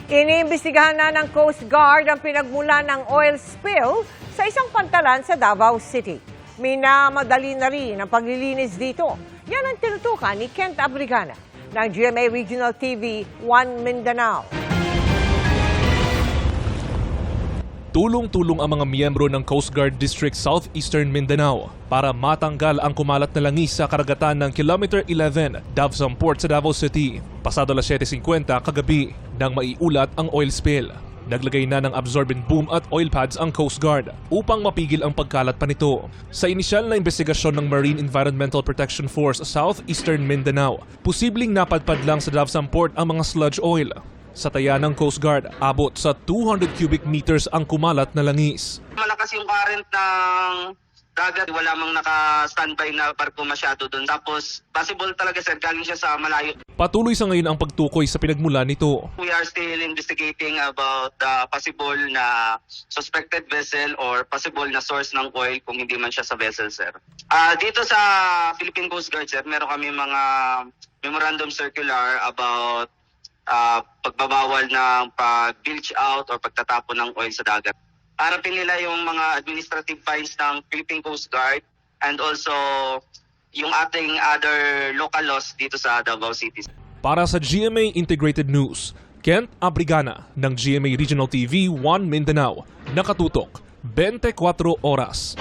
Iniimbestigahan na ng Coast Guard ang pinagmula ng oil spill sa isang pantalan sa Davao City. Minamadali na rin ang paglilinis dito. Yan ang tinutukan ni Kent Abrigana ng GMA Regional TV 1 Mindanao. Tulong-tulong ang mga miyembro ng Coast Guard District Southeastern Mindanao para matanggal ang kumalat na langis sa karagatan ng Kilometer 11, Davao Port sa Davao City. Pasado alas 7:50 kagabi nang maiulat ang oil spill. Naglagay na ng absorbent boom at oil pads ang Coast Guard upang mapigil ang pagkalat pa nito. Sa inisyal na investigasyon ng Marine Environmental Protection Force Southeastern Mindanao, posibleng napadpad lang sa Davao Port ang mga sludge oil. Sa taya ng Coast Guard, abot sa 200 cubic meters ang kumalat na langis. Malakas yung current ng dagat, wala mang naka-standby na barko masyado doon. Tapos possible talaga sir, galing siya sa malayo. Patuloy sa ngayon ang pagtukoy sa pinagmula nito. We are still investigating about the possible na suspected vessel or possible na source ng oil kung hindi man siya sa vessel sir. Dito sa Philippine Coast Guard sir, meron kami mga memorandum circular about pagbabawal ng pag-bilge out or pagtatapon ng oil sa dagat. Harapin nila yung mga administrative fines ng Philippine Coast Guard and also yung ating other local laws dito sa Davao City. Para sa GMA Integrated News, Kent Abrigana ng GMA Regional TV 1 Mindanao, nakatutok 24 oras.